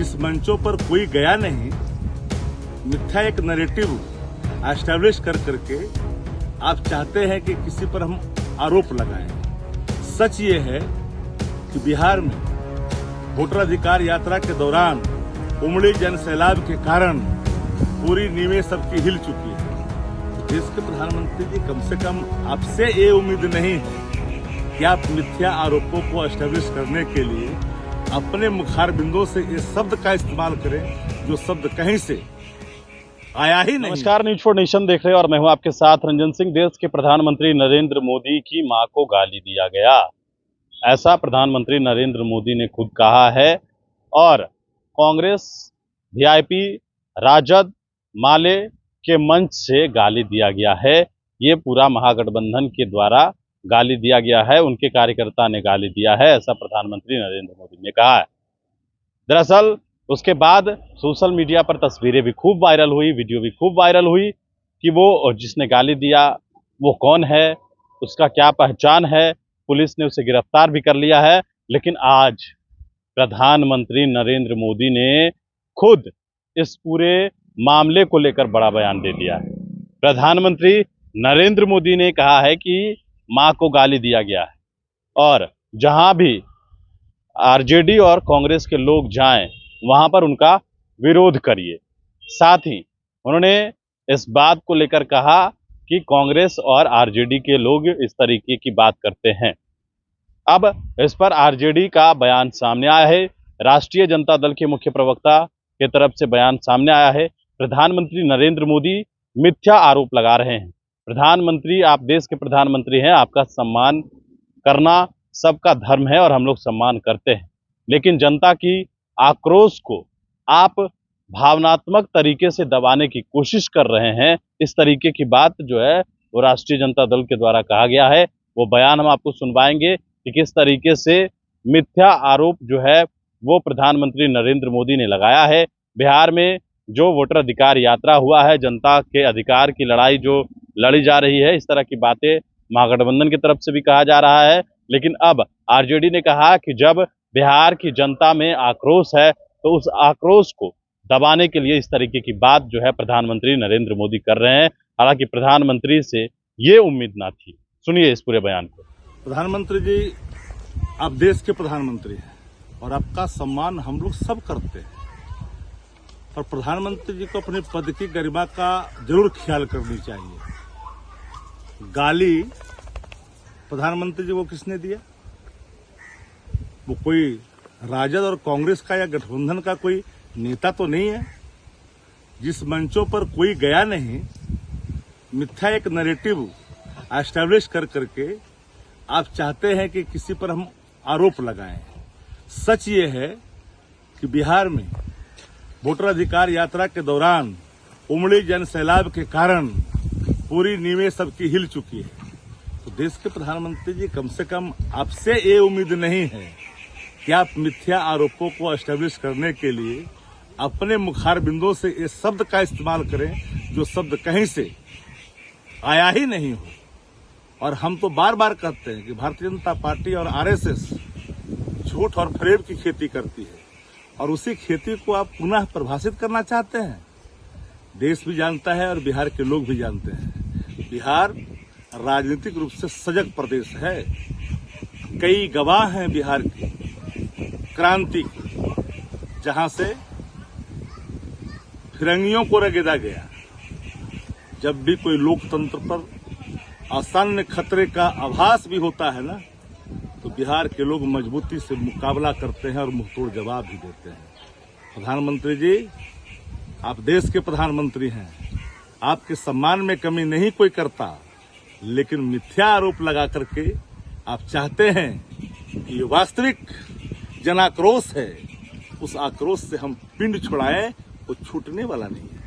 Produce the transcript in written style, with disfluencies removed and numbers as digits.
जिस मंचों पर कोई गया नहीं, मिथ्या एक नैरेटिव एस्टैब्लिश कर करके आप चाहते हैं कि किसी पर हम आरोप लगाएं। सच ये है कि बिहार में वोटर अधिकार यात्रा के दौरान उमड़ी जन सैलाब के कारण पूरी नींवें सबकी हिल चुकी है। तो देश के प्रधानमंत्री जी, कम से कम आपसे ये उम्मीद नहीं है कि आप मिथ्या आरोपों को एस्टैब्लिश करने के लिए अपने मुखार बिंदों से इस शब्द का इस्तेमाल करें जो शब्द कहीं से आया ही नहीं। नमस्कार, न्यूज फॉर नेशन देख रहे हैं और मैं हूं आपके साथ रंजन सिंह। देश के प्रधानमंत्री नरेंद्र मोदी की मां को गाली दिया गया, ऐसा प्रधानमंत्री नरेंद्र मोदी ने खुद कहा है। और कांग्रेस, वीआईपी, राजद, माले के मंच से गाली दिया गया है। ये पूरा महागठबंधन के द्वारा गाली दिया गया है, उनके कार्यकर्ता ने गाली दिया है, ऐसा प्रधानमंत्री नरेंद्र मोदी ने कहा है। दरअसल उसके बाद सोशल मीडिया पर तस्वीरें भी खूब वायरल हुई, वीडियो भी खूब वायरल हुई कि वो जिसने गाली दिया वो कौन है, उसका क्या पहचान है। पुलिस ने उसे गिरफ्तार भी कर लिया है। लेकिन आज प्रधानमंत्री नरेंद्र मोदी ने खुद इस पूरे मामले को लेकर बड़ा बयान दे दिया है। प्रधानमंत्री नरेंद्र मोदी ने कहा है कि मां को गाली दिया गया है और जहां भी आरजेडी और कांग्रेस के लोग जाएं वहां पर उनका विरोध करिए। साथ ही उन्होंने इस बात को लेकर कहा कि कांग्रेस और आरजेडी के लोग इस तरीके की बात करते हैं। अब इस पर आरजेडी का बयान सामने आया है। राष्ट्रीय जनता दल के मुख्य प्रवक्ता की तरफ से बयान सामने आया है। प्रधानमंत्री नरेंद्र मोदी मिथ्या आरोप लगा रहे हैं। प्रधानमंत्री, आप देश के प्रधानमंत्री हैं, आपका सम्मान करना सबका धर्म है और हम लोग सम्मान करते हैं। लेकिन जनता की आक्रोश को आप भावनात्मक तरीके से दबाने की कोशिश कर रहे हैं। इस तरीके की बात जो है वो राष्ट्रीय जनता दल के द्वारा कहा गया है। वो बयान हम आपको सुनवाएंगे कि किस तरीके से मिथ्या आरोप जो है वो प्रधानमंत्री नरेंद्र मोदी ने लगाया है। बिहार में जो वोटर अधिकार यात्रा हुआ है, जनता के अधिकार की लड़ाई जो लड़ी जा रही है, इस तरह की बातें महागठबंधन की तरफ से भी कहा जा रहा है। लेकिन अब आरजेडी ने कहा कि जब बिहार की जनता में आक्रोश है तो उस आक्रोश को दबाने के लिए इस तरीके की बात जो है प्रधानमंत्री नरेंद्र मोदी कर रहे हैं। हालांकि प्रधानमंत्री से ये उम्मीद ना थी। सुनिए इस पूरे बयान को। प्रधानमंत्री जी, आप देश के प्रधानमंत्री हैं और आपका सम्मान हम लोग सब करते हैं, और प्रधानमंत्री जी को अपने पद की गरिमा का जरूर ख्याल करनी चाहिए। गाली प्रधानमंत्री जी को किसने दिया? वो कोई राजद और कांग्रेस का या गठबंधन का कोई नेता तो नहीं है। जिस मंचों पर कोई गया नहीं, मिथ्या एक नैरेटिव एस्टैब्लिश कर करके आप चाहते हैं कि किसी पर हम आरोप लगाएं। सच ये है कि बिहार में वोटर अधिकार यात्रा के दौरान उमड़ी जन सैलाब के कारण पूरी नींवें सबकी हिल चुकी है। तो देश के प्रधानमंत्री जी, कम से कम आपसे ये उम्मीद नहीं है कि आप मिथ्या आरोपों को एस्टैब्लिश करने के लिए अपने मुखार बिंदों से इस शब्द का इस्तेमाल करें जो शब्द कहीं से आया ही नहीं हो। और हम तो बार बार कहते हैं कि भारतीय जनता पार्टी और आरएसएस झूठ और फरेब की खेती करती है, और उसी खेती को आप पुनः परिभाषित करना चाहते हैं। देश भी जानता है और बिहार के लोग भी जानते हैं, बिहार राजनीतिक रूप से सजग प्रदेश है। कई गवाह हैं बिहार की क्रांति की, जहां से फिरंगियों को रगेदा गया। जब भी कोई लोकतंत्र पर आसान्य खतरे का आभास भी होता है ना, तो बिहार के लोग मजबूती से मुकाबला करते हैं और मुंहतोड़ जवाब भी देते हैं। प्रधानमंत्री जी, आप देश के प्रधानमंत्री हैं, आपके सम्मान में कमी नहीं कोई करता, लेकिन मिथ्या आरोप लगा करके आप चाहते हैं कि ये वास्तविक जन आक्रोश है, उस आक्रोश से हम पिंड छुड़ाएं, वो छूटने वाला नहीं है।